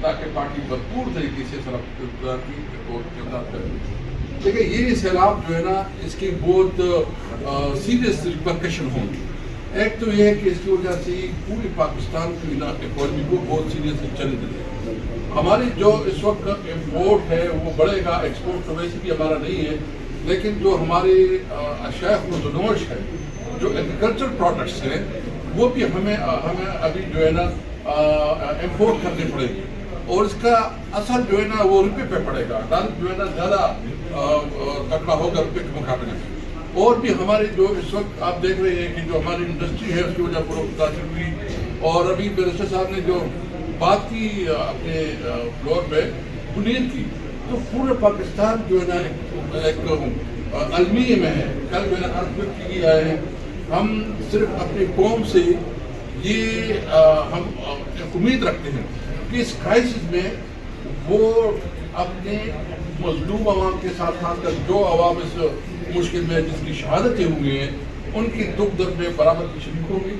تاکہ پارٹی بھرپور طریقے سے سربراہ کی اور کرے. دیکھیں یہ سیلاب جو ہے نا اس کی بہت سیریس ریپرکشن ہوں گی. ایک تو یہ ہے کہ اس کی وجہ سے پوری پاکستان کی اکانومی کو بہت سیریس چیلنج ہے. ہماری جو اس وقت امپورٹ ہے وہ بڑھے گا, ایکسپورٹ تو ویسے بھی ہمارا نہیں ہے, لیکن جو ہماری اشیاء خزنوش ہے, جو ایگریکلچر پروڈکٹس ہیں, وہ بھی ہمیں ابھی جو ہے نا امپورٹ کرنی پڑے گی, اور اس کا اثر جو ہے نا وہ روپے پہ پڑے گا. ڈالر جو ہے نا زیادہ تکڑا ہوگا روپے کے مقابلے میں. اور بھی ہمارے جو اس وقت آپ دیکھ رہے ہیں کہ جو ہماری انڈسٹری ہے اس کی وجہ پر متاثر ہوئی, اور ابھی بیرسٹر صاحب نے جو بات کی اپنے فلور پہ بنیاد کی, تو پورے پاکستان جو ہے نا ایک المیہ میں ہے. کل میں نے عرض کی ہے, ہم صرف اپنی قوم سے یہ ہم امید رکھتے ہیں کہ اس کرائسس میں وہ اپنے مظلوم عوام کے ساتھ ساتھ جو عوام اس مشکل میں جس کی شہادتیں ہوئی ہیں ان کی دکھ درد میں برابر کی شریک ہوگی.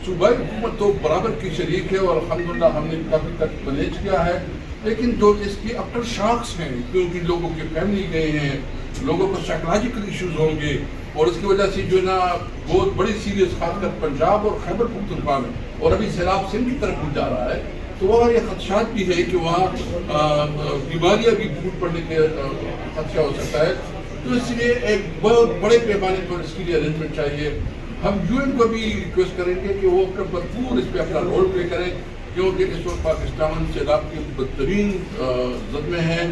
صوبائی حکومت تو برابر کی شریک ہے اور الحمدللہ ہم نے کافی تک مینیج کیا ہے, لیکن جو اس کی اکثر شاخس ہیں کیونکہ لوگوں کے فیملی گئے ہیں, لوگوں کو سائیکولوجیکل ایشوز ہوں گے, اور اس کی وجہ سے جو ہے نا بہت بڑی سیریس خاص کر پنجاب اور خیبر پختونخوا میں, اور ابھی سیلاب سندھ کی طرف بھی جا رہا ہے, تو وہاں یہ خدشات بھی ہے کہ وہاں بیماریاں بھی پھوٹ پڑنے کے خدشہ ہو سکتا ہے. تو اس لیے ایک بہت بڑے پیمانے پر اس کے لیے ارینجمنٹ چاہیے. ہم یو این کو بھی ریکویسٹ کریں گے کہ وہ بھرپور اس پہ اپنا رول پلے کریں, کیونکہ اس وقت پاکستان سیلاب کے بدترین زد میں ہے,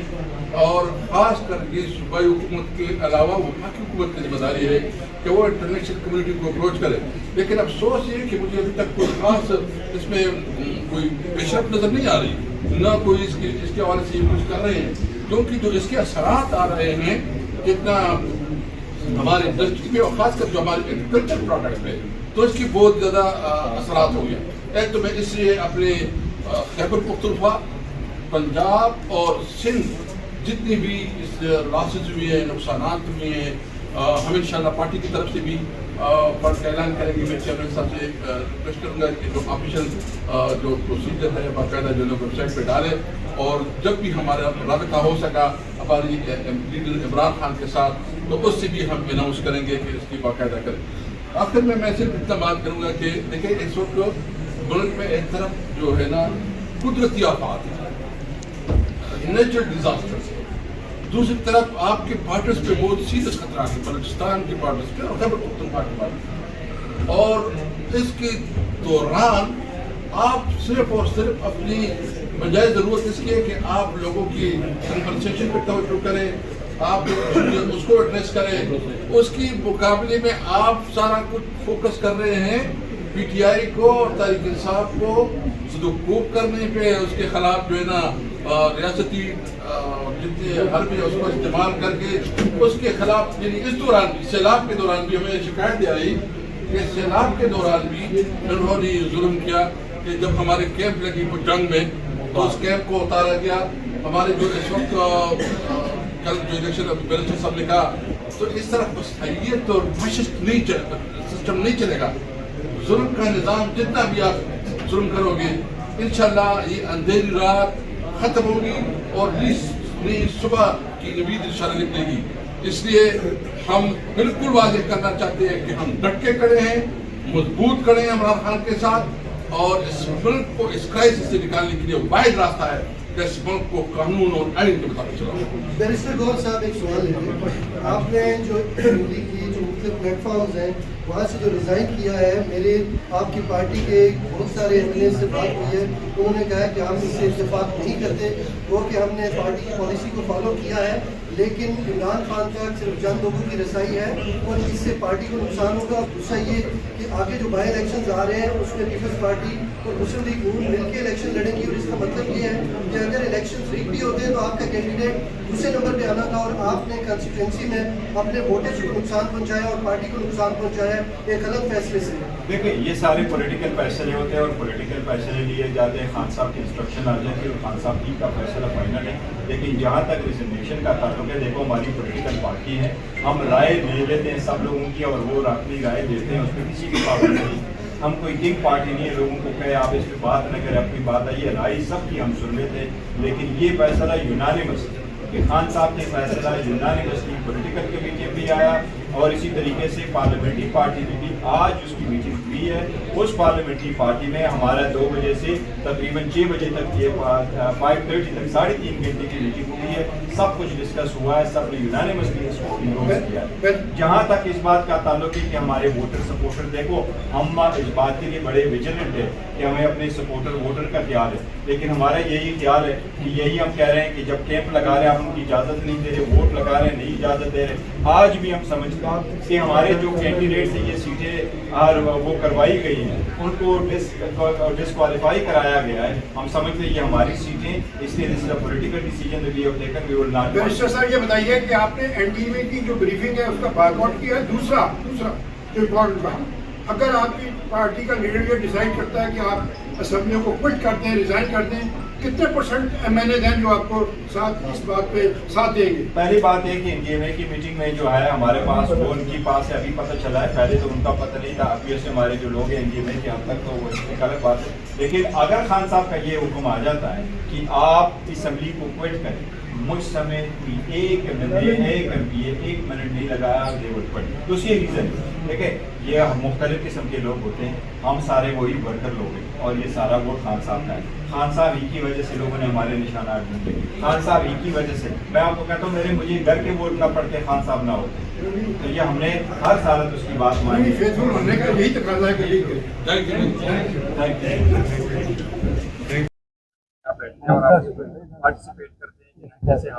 اور خاص کر یہ صوبائی حکومت کے علاوہ وفاقی حکومت کی ذمہ داری ہے کہ وہ انٹرنیشنل کمیونٹی کو اپروچ کرے. لیکن افسوس یہ کہ مجھے ابھی تک کوئی خاص اس میں کوئی پیش رفت نظر نہیں آ رہی, نہ کوئی اس کے حوالے سے یہ کچھ کر رہے ہیں, کیونکہ جو اس کے اثرات آ رہے ہیں جتنا ہماری انڈسٹری میں اور خاص کر جو ہمارے ایگریکلچر پروڈکٹ ہے تو اس کی بہت زیادہ اثرات ہو گئے. ایک تو میں اس لیے اپنے خیبر پختونخوا, پنجاب اور سندھ جتنی بھی اس لاسز ہوئی ہیں, نقصانات ہوئے ہیں, ہم انشاءاللہ پارٹی کی طرف سے بھی فنڈ کا اعلان کریں گے. میں چیئرمین صاحب سے ریکویسٹ کروں گا کہ جو آفیشیل جو پروسیجر ہے باقاعدہ جو لوگ ویب سائٹ پہ ڈالیں, اور جب بھی ہمارا رابطہ ہو سکا ہماری لیڈر عمران خان کے ساتھ تو اس سے بھی ہم اناؤنس کریں گے کہ اس کی باقاعدہ کریں. آخر میں صرف اتنا بات کروں گا کہ دیکھیں اس وقت ملک میں ایک طرف جو ہے نا قدرتی آفات ہے, نیچرل ڈیزاسٹرز ہے, دوسری طرف آپ کے بارڈرز پہ بہت سیریس خطرات ہیں, بلوچستان کے بارڈرز پہ اور خیبر پختونخوا کے بارڈرز پہ, اور اس کے دوران آپ صرف اور صرف اپنی بجائے ضرورت اس کی ہے کہ آپ لوگوں کی کنورسیشن پہ توجہ کریں, آپ اس کو ایڈریس کریں. اس کی مقابلے میں آپ سارا کچھ فوکس کر رہے ہیں پی ٹی آئی کو اور تحریک انصاف کو سدوکوب کرنے پہ, اس کے خلاف جو ہے نا ریاستی جتنے حربے اس کو استعمال کر کے اس کے خلاف, یعنی اس دوران بھی سیلاب کے دوران بھی ہمیں شکایت آئی کہ سیلاب کے دوران بھی انہوں نے ظلم کیا کہ جب ہمارے کیمپ لگی جنگ میں تو اس کیمپ کو اتارا گیا. ہمارے جو اس وقت کل جو الیکشن بیرسٹر صاحب نے کہا, تو اس طرح بصیت اور فیشسٹ سسٹم نہیں چلے گا. ظلم کا نظام جتنا بھی آپ ظلم کرو گے انشاءاللہ یہ اندھیری رات ختم ہوگی اور نئی صبح کی نوید انشاءاللہ نکلے گی. اس لیے ہم بالکل واضح کرنا چاہتے ہیں کہ ہم ڈٹ کے کھڑے ہیں, مضبوط کھڑے ہیں عمران خان کے ساتھ, اور اس ملک کو اس کرائسس سے نکالنے کے لیے واحد راستہ ہے کہ اس ملک کو قانون اور آئین کے مطابق چلاؤ. بیرسٹر گوہر صاحب ایک سوال ہے, آپ نے جو لیگ کی جو مختلف پلیٹ فارمز ہیں وہاں سے جو ریزائن کیا ہے, میرے آپ کی پارٹی کے بہت سارے ایم ایل اے سے بات ہوئی ہے, انہوں نے کہا ہے کہ ہم اس سے اتفاق نہیں کرتے, وہ کہ ہم نے پارٹی کی پالیسی کو فالو کیا ہے, لیکن عمران خان تک صرف چند لوگوں کی رسائی ہے اور اس سے پارٹی کو نقصان ہوگا. دوسرا یہ کہ آگے جو بائی الیکشنز آ رہے ہیں اس میں پیپلز پارٹی اور مسلم لیگ نون مل کے الیکشن لڑیں گی, اور اس کا مطلب یہ ہے کہ اگر الیکشن ریگ بھی ہوتے ہیں تو آپ کا کینڈیڈیٹ دوسرے نمبر پہ آنا تھا, اور آپ نے کنسٹیٹوئنسی میں اپنے ووٹرز کو نقصان پہنچایا اور پارٹی کو نقصان پہنچایا ایک غلط فیصلے سے. دیکھیں یہ سارے پولیٹیکل فیصلے ہوتے ہیں اور پولیٹیکل فیصلے لیے جاتے ہیں, خان صاحب کی انسٹرکشن آ جاتی ہے اور خان صاحب کی کا فیصلہ فائنل ہے. لیکن جہاں تک ریزرویشن کا تعلق ہے, دیکھو ہماری پولیٹیکل پارٹی ہے, ہم رائے لے لیتے ہیں سب لوگوں کی اور وہ اپنی رائے دیتے ہیں, اس میں کسی کی پابندی نہیں. ہم کوئی ایک پارٹی نہیں ہے لوگوں کو کہے آپ اس پہ بات نہ کریں، اپنی بات آئیے، رائے سب کی ہم سن لیتے ہیں، لیکن یہ فیصلہ یونانیمس کہ خان صاحب کے فیصلہ یونانیمس کی پولیٹیکل کمیٹی بھی آیا، اور اسی طریقے سے پارلیمنٹری پارٹی میں بھی آج اس کی میٹنگ ہوئی ہے۔ اس پارلیمنٹری پارٹی میں ہمارا 2 بجے سے تقریباً 6 بجے تک یہ 5:30 تک 3.5 گھنٹے کی میٹنگ ہوئی ہے، سب کچھ ڈسکس ہوا ہے، سب نے یونانیمسلی اس کو انڈورس کیا ہے۔ جہاں تک اس بات کا تعلق ہے کہ ہمارے ووٹر سپورٹر، دیکھو ہم اس بات کے لیے بڑے ویجیلنٹ ہیں کہ ہمیں اپنے سپورٹر ووٹر کا خیال ہے، لیکن ہمارا یہی خیال ہے کہ یہی ہم کہہ رہے ہیں کہ جب کیمپ لگا رہے ہیں ہم ان کی اجازت نہیں دے رہے، ووٹ لگا رہے ہیں نہیں اجازت دے رہے۔ آج بھی ہم سمجھتے ہیں کہ ہمارے جو کینڈیڈیٹ ہیں یہ سیٹیں وہ کروائی گئی ہیں، ان کو ڈسکوالیفائی کرایا گیا ہے۔ ہم سمجھتے ہیں یہ ہماری سیٹیں، اس لیے this is a political decision we have taken, we will not. Barrister صاحب یہ بتائیے کہ آپ نے این ڈی اے کی جو بریفنگ ہے اس کا بائیک آؤٹ کیا ہے۔ دوسرا جو امپورٹنٹ بات، اگر آپ کی پارٹی کا لیڈر یہ ڈیسائیڈ کرتا ہے کہ آپ اسمبلیوں کو کوئٹ کرتے ہیں، ریزائن کرتے ہیں، کتنے % ایم این اے ہیں جو آپ کو ساتھ اس بات پہ ساتھ دیں گے؟ پہلی بات ہے کہ این ڈی ایم اے کی میٹنگ میں جو ہے ہمارے پاس وہ ان کی پاس ہے، ابھی پتہ چلا ہے، پہلے تو ان کا پتہ نہیں تھا، ابھی سے ہمارے جو لوگ ہیں این ڈی ایم اے کے حد تک تو وہ ایک الگ بات ہے۔ لیکن اگر خان صاحب کا یہ حکم آ جاتا ہے کہ آپ اسمبلی کو کوئٹ کریں، مجھ سمیت ایک منٹ نہیں لگایا تو اسی ریزن دیکھیں یہ مختلف قسم کے لوگ ہوتے ہیں، ہم سارے وہی ورکر لوگ ہیں، اور یہ سارا ووٹ خان صاحب کا ہے۔ خان صاحب ہی کی وجہ سے لوگوں نے ہمارے نشانات ڈھونڈے، خان صاحب ہی کی وجہ سے میں آپ کو کہتا ہوں مجھے گھر کے ووٹ نہ پڑتے خان صاحب نہ ہوتے، تو یہ ہم نے ہر حالت اس کی بات مانی۔ فیصل ہونے کا یہی تقاضا ہے کہ یہی کریں۔ پارٹیسپیٹ کرتے ہیں جیسے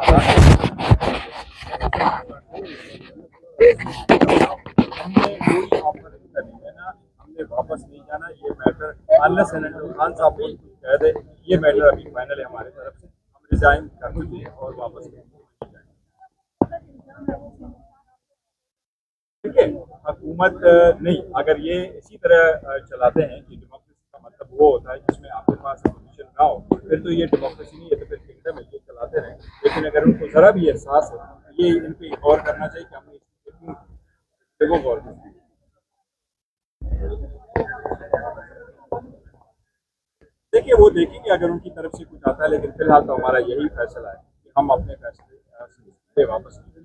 ہم نے واپس نہیں جانا، یہ میٹر انلیس اینڈ انٹل خان صاحب کو کہہ دے یہ میٹر ابھی فائنل ہے ہمارے طرف سے، ہم ریزائن کر چکے ہیں اور واپس نہیں جائیں گے۔ ٹھیک ہے، حکومت نہیں، اگر یہ اسی طرح چلاتے ہیں کہ ڈیموکریسی کا مطلب وہ ہوتا ہے جس میں آپ کے پاس اپوزیشن نہ ہو، پھر تو یہ ڈیموکریسی نہیں ہے، تو پھر کنگڈم ہے، یہ چلاتے رہیں۔ لیکن اگر ان کو ذرا بھی احساس ہے، یہ ان پہ غور کرنا چاہیے کہ ہم نے دیکھو غور کرنا۔ دیکھیے وہ دیکھیں گے اگر ان کی طرف سے کچھ آتا ہے، لیکن فی الحال تو ہمارا یہی فیصلہ ہے کہ ہم اپنے فیصلے واپس نہیں لیں۔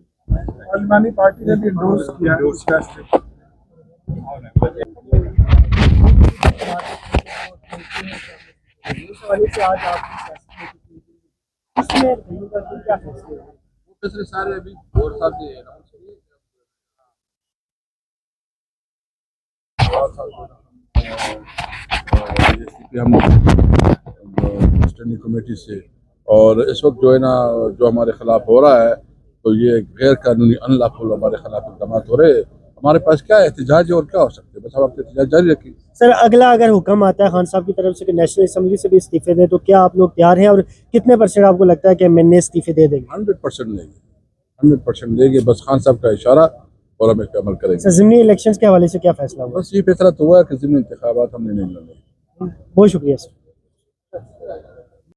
پارلیمانی پارٹی نے بھی انڈورس کیا ہے اس فیصلے کو۔ فیصلے سارے ابھی اور صاحب نے اناؤنس کیے ہم اسٹینڈنگ کمیٹی سے، اور اس وقت جو ہے نا جو ہمارے خلاف ہو رہا ہے تو یہ غیر قانونی ان لافل ہمارے خلاف اقدامات ہو رہے ہیں۔ ہمارے پاس کیا احتجاج ہے اور کیا ہو سکتے ہیں، بس ہم اپنے احتجاج جاری رکھیں۔ سر اگلا اگر حکم آتا ہے خان صاحب کی طرف سے کہ نیشنل اسمبلی سے بھی استعفے دیں تو کیا آپ لوگ تیار ہیں، اور کتنے % آپ کو لگتا ہے کہ ایم این اے استعفے دے دیں گے؟ 100% دیں گے، 100% دیں گے، بس خان صاحب کا اشارہ اور ہم اس پہ عمل کریں گے۔ سر ضمنی الیکشنز کے حوالے سے کیا فیصلہ ہوا؟ بس یہ فیصلہ تو ہوا ہے کہ ضمنی انتخابات ہم نے نہیں لڑنے۔ بہت شکریہ سر۔